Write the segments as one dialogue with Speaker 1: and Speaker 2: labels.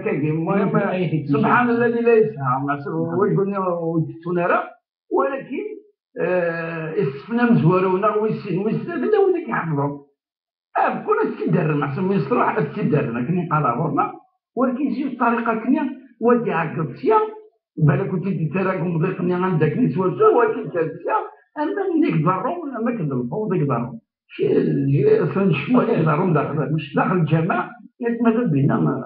Speaker 1: كاين المهم سبحان الذي لا يسعى ويقولنا وتنرى ولكن يصفنا مزورونا ويستافدنا وذاك يحفظهم كنا تكدر محسن من يصلح تكدر لكن قال ولكن شي الطريقه كنيا ودي عقبتيا بالك كنت تراكم ضيقني عندك نسوى ولكن كانتيا اما اللي كبروا ما كذبوا ذيك ضرهم فنشوفوا اللي ضرهم داخل الجامع ماذا بينا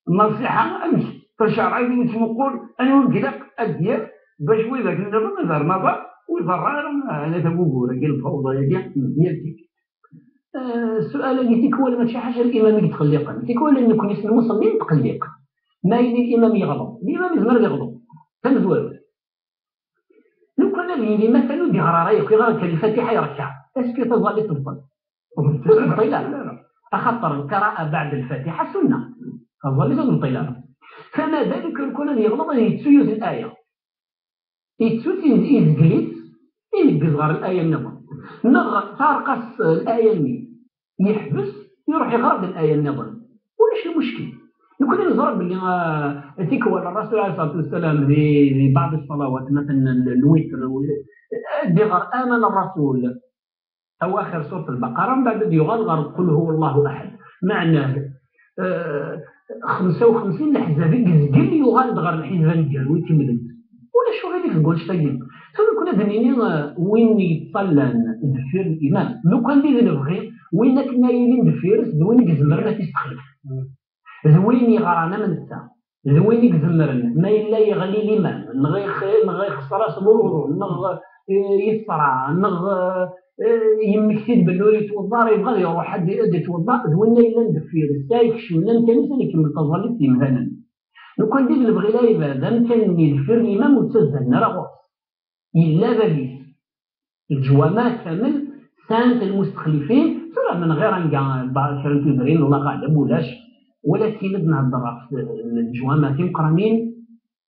Speaker 1: النصيحه امس فشرعي نقول انا نقلق ادير باش وذاك نظر ما ويضرر انا تبوغور كاين الفوضى ديالك. السؤال اللي تيكون ماشي حاجه الامام يتقلق تيكون ان يكون اسم المصلين تقلق ما يلي الامام يغلط الامام يزمر يغلط تنزوالو لو كان اللي مثلا بيغرا رايك يغرا الفاتحه يركع اسكو تظل تفضل لا اخطر القراءه بعد الفاتحه سنه تظل طيلانه فما بالك يكون يغلط يتسويز الايه يتسويز يزقليت ينقز الايه النظر ترقص الايه يحبس يروح يغرد الايه النظر ولاش المشكل يمكن نضرب اللي تيكوى الرسول عليه الصلاه والسلام في بعض الصلوات مثلا الوتر ديغر امن الرسول اواخر سوره البقره من بعد يغرغر قل هو الله احد معناه 55 الحزاب يزقل يغرغر الحزب ديالو يكمل ولا شو غادي نقول شتاقي كنا دنيني وين يتصلى دفير الامام لو كان اللي نبغي وين كنا يلين دفير وين يزمرنا تيستخلف زوين يغرانا من الساعه زوين يزمرنا ما الا يغلي الامام نغي خسر صبور نغ يسرع نغ يمكتب بالو يتوضا يبغى يروح حد يتوضا زوين الا ندفير السايك شونا نتاني سالي كمل تظلت مثلا لو كان ديك نبغي لا يبدا كان يدفر الامام وتسزلنا راه الا بابيس الجوامع كامل سانت المستخلفين ترى من غير نقع بعض شرنتين ولا غالب ولاش ولكن نهضر في الجوامع مقرنين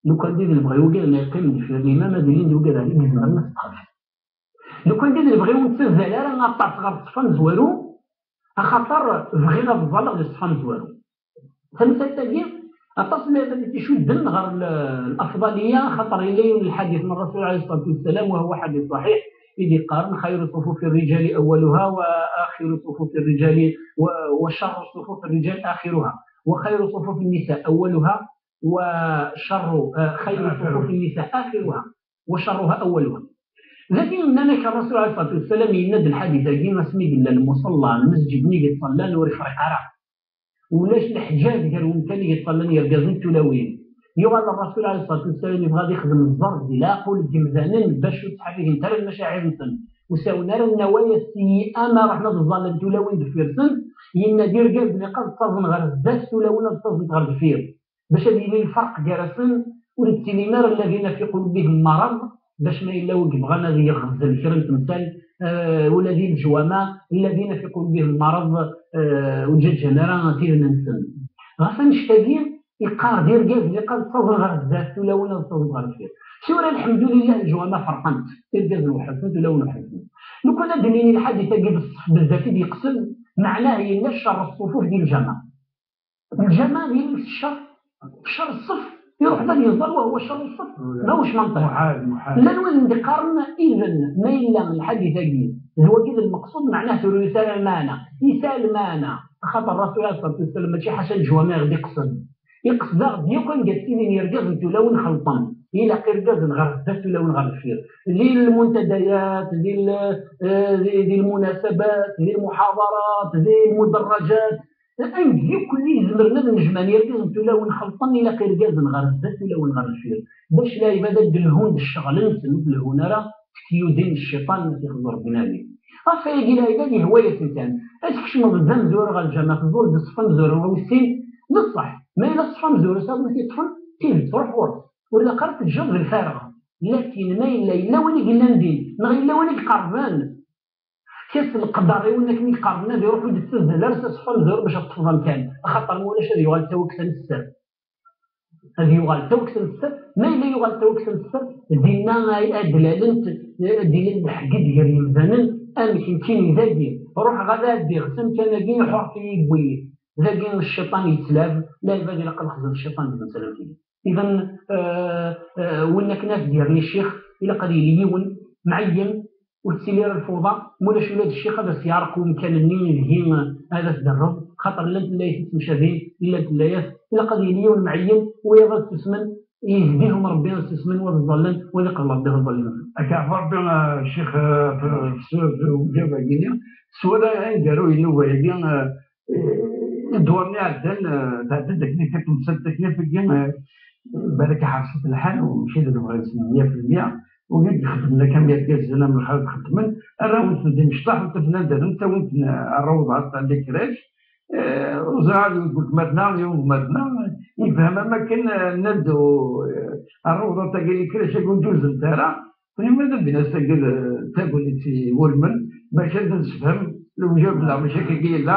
Speaker 1: لو كان ديك نبغيو كاع ما يقيم في الامام هذا اللي نديرو كاع عليه يزمر نستخلف لو كان ديك نبغيو نتسزل راه نعطى صغار الصفان زوارو خاطر بغينا بالظلغ الصفان زوارو فهمت تاكي التصميم الذي تشد غير الافضليه خاطر اليه الحديث من الرسول عليه الصلاه والسلام وهو حديث صحيح إذ قارن خير صفوف الرجال اولها واخر صفوف الرجال وشر صفوف الرجال اخرها وخير صفوف النساء اولها وشر خير صفوف النساء اخرها وشرها اولها. لكن انك الرسول عليه الصلاه والسلام يند الحديث كيما سمي المصلى المسجد نيجي تصلى له ورفع عرق ولاش الحجاج قالوا كان يصلي يرقزن التلاوين يقال الرسول عليه الصلاه والسلام يبغى يخدم الزرد لا قول جمزانين باش تحريه انت المشاعر نتن وساونا النوايا السيئه ما رحنا نظل التلاوين دفيرسن ينادير قال بلي قد تصن غير الزاد تلاوين تصن غير دفير باش هذه الفرق جالسن والتلمار الذين في قلوبهم مرض باش ما الا بغانا يغزل كرم تمثال ولا ذي الجوامع الذين في قلوبهم مرض وجدنا راه تيرنا نسن غاس نشتاقين يقار دير كاز اللي قال تصور غير الزات ولا ولا تصور غير الخير شو الحمد لله الجوامع فرقنت الكاز وحسنت ولا ولا حسنت لو كنا دنيني الحادثه كي بالذات يقسم معناه هي شر الصفوف ديال الجماعه الجماعه ديال الشر شر الصف يروح هذا يظل وهو شر الصف ماهوش منطق لا نوزن قارن اذا ما الا من الحديث هو كذا المقصود معناه رساله المانع يسال مانع خاطر الرسول عليه الصلاه والسلام ماشي حاجه الجوامع غادي يقصد غادي يكون قاسين يرقز انت لون خلطان الى قرقاز الغرزات ولا الغرفير ديال المنتديات ديال المناسبات ديال المحاضرات ديال المدرجات انجي كل يزمرنا نجمان يرقز انت لون خلطان الى قرقاز الغرزات ولا الغرفير باش لا يبدا الهون الشغل نسمي الهون راه تيودين الشيطان ما تيخضر بنادي فيجي لا هوايه انسان اسكش مضم زور غالجامع زور بالصفن زور وسين بصح ما الا الصفن زور صاب تيطفن تروح ورا ولا قرت الجرد الفارغه لكن ما الا وين قلنا ندير ما الا وين قربان كاس القدر ولا كني قربنا يروحوا يتسزل لا صفن زور باش تفضل كان خاطر مولاش هذه يغال توكسن السر هذه يغال توكسن السر ما الا يغال توكسن السر دينا ادلالنت ديال الحق ديال المزانن امشي كاين ذاكي روح غدا دير سم كان كاين حرفي بوي ذاك الشيطان يتلاف لا يبغي لا قد خزن الشيطان بن سلام فيه. اذا وين كنا ديالني الشيخ الا قد يليون معين وتسير الفوضى مولاش ولاد الشيخ هذا سيارك ومكان النين هذا تدرب خاطر لا تلايت مشابه الا تلايت الا قد يليون معين ويظل تسمن يهديهم ربي يستسمن والظلم ويقل الله به الظلم.
Speaker 2: أكعب ربنا الشيخ في الجبهة كينيا سوالا قالوا إنه يدين دورني عدل تعدد تكنيك تمسد تكنيك في الجيم بالك حصلت الحال ومشيت نبغى 100% وقلت خدمنا كم يركز لنا من الخالد خدمن انا وانت ندير مشطح وانت بنادر انت وانت الروض عطا عندك كراش وزعل يقول مدنا اليوم مدنا يفهم ما كان ندو الروضه تاع كراش يقول جوز نتاعها فلماذا بناس تاكل في ولمن باش نفهم لو جاب لا مشاكل كاين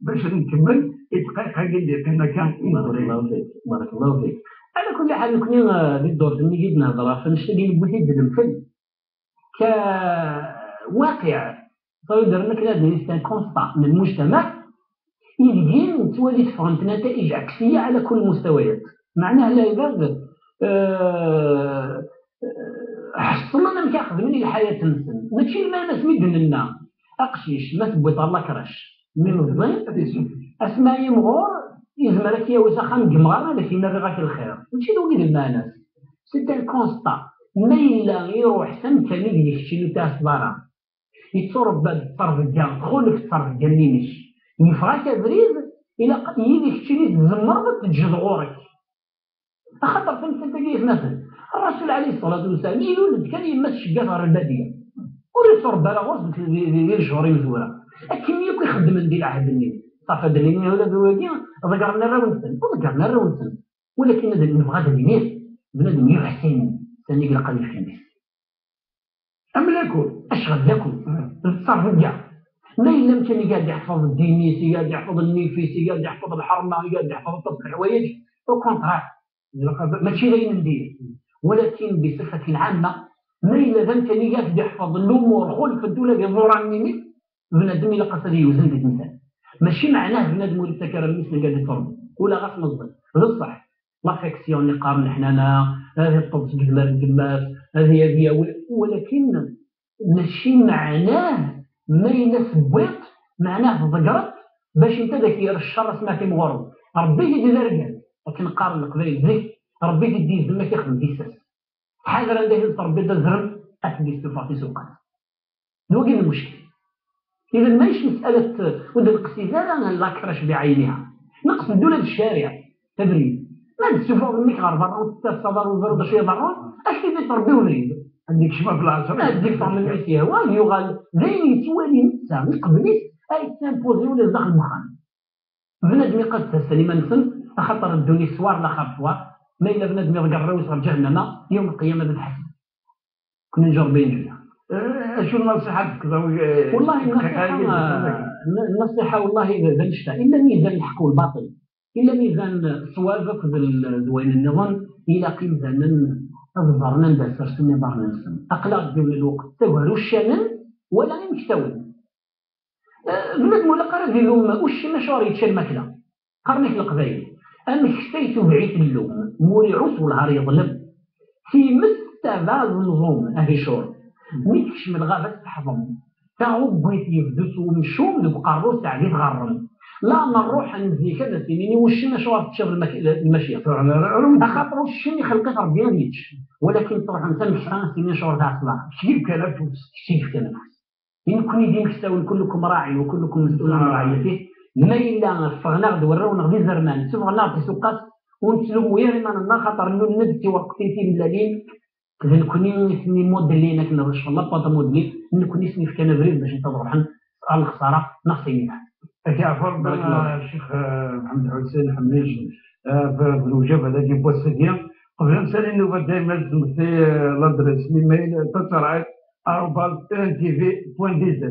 Speaker 2: باش نكمل يتبقى حاجه كنا كان
Speaker 1: بارك الله فيك بارك الله فيك. على كل حال كنا بالدور ملي جيت نهضر فنشتغل بوحيد المثل كواقع فيقدر لك هذا كونستا من المجتمع يجي تولي تفهمت نتائج عكسيه على كل المستويات. معناه لا يبرد حصلنا ما كيخدمني الحياه تنسن ماشي ما ناس مدن لنا اقشيش ما تبوط الله كراش من الظن اسماء يمغور يزمرك يا وسخان جمغار لكن نبغاك الخير ماشي دوك ديال الناس سيت ان كونستا ميلا يروح سم كان يشتي تاع صبارا يتصرف بهذا الطرف ديال دخل في الطرف ديال اليمين يفراك بريد الى يدي يشتي تزمر تجد غورك خاطر فهمت انت كيف مثلا الرسول عليه الصلاه والسلام يولد كان يمس شقه غير الباديه ويصرف بلاغوس ديال شهور مزوره كيما كيخدم ندير عهد النبي صافي دليني ولا بواكي ذكرنا الرونسن وذكرنا الرونسن ولكن هذا نبغى دليل بنادم يحسن ثاني يلقى لي في الناس املاكو اشغل لكم الصرف كاع ما الا كان قاعد يحفظ الدينيسي قاعد يحفظ النيفيسي قاعد يحفظ الحرمه قاعد يحفظ تصل الحوايج وكونترا ماشي غير ندير ولكن بصفه عامه ما الا كان قاعد يحفظ الامور خلف الدوله بظهور النمي بنادم الى قصد يوزن ديك المثال ماشي معناه بنادم ولد تكرر مثل قاعد يفرض ولا غاس نظن بصح لافيكسيون اللي قام حنانا هذه الطبس الجماس هذه ولكن ماشي معناه ما يناسبك معناه ضقرت باش انت ذاك الشر سمعتي مغرب ربي يدير رجال لكن قارن القبائل ذيك ربي يدي زعما كيخدم ديساس حاضر عنده ربي دا زرم اتدي استفاقي سوقات هو كاين المشكل. اذا ماشي مساله ود الاقتزال لا كراش بعينها نقص الدوله بالشارع تبريد ما تشوفوا منك غير برا وتصدر وزرد شويه برا اش كيدير ربي ونريد
Speaker 2: عندك شما في العصر
Speaker 1: هذيك فهم المسيح هو يغال زين يتوالي نتا قبليس اي تامبوزي ولا داخل المخان بنادم قد تسالي ما نسن خاطر الدنيا سوار لا خاف سوار ما الا بنادم يرجع الرويس راه جهنم يوم القيامه بالحسن كنا نجربين جويه.
Speaker 2: شو النصيحة
Speaker 1: والله النصيحة والله إذا نشتا إلا ميزان الحق والباطل إلا ميزان الصواب في دوين النظام إلا ميزان أظهرنا ندسر سنة بارنا نسن أقلاق دون الوقت تهرو الشانن ولا مكتون بنادم ولا قرر ذي اللوم وش مشوار يتشال مكلا قرنك القبائل أم خستيتو بعيد اللوم موري عصو الهار يظلم في مستبع النظام أهي شور ميكش من الغابة تحضن تاعو بغيت يفدس ومشوم نبقى الروس تاع اللي تغرم لا نروح نزي كذا سنيني وشنا شوار تشوف المشيه خاطر وشني خلقت ربي ما ديتش ولكن تروح نسمي شحال سنين شوار تاع الصلاح كيف كان كيف كان يمكن يديم كساون كلكم راعي وكلكم مسؤول عن رعيته ما الا فغنغد وراو نغدي زرمان سوف غنعطي سوقات ونسلو يا ريمان خاطر ندتي وقتي في ملالين كذا نكوني نسمي موديلين كنا ان شاء الله باطا موديل نكوني نسمي في كنافريز باش نتضرب على الخساره نقصي منها.
Speaker 2: كيعرفوا الشيخ محمد حسين حميش في الوجب هذاك بوسديا قبل نسالي النوبه دائما في لادريس ميل تسرعت @tv.dz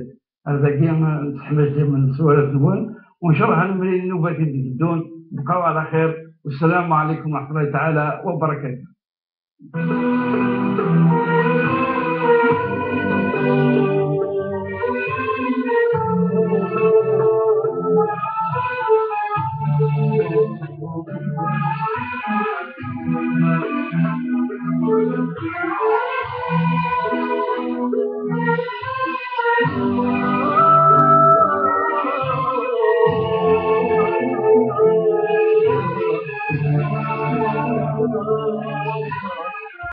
Speaker 2: هذا كان تحمل من سوالف الون وان شاء الله هنملي النوبه تبدون بقاو على خير والسلام عليكم ورحمه الله تعالى وبركاته.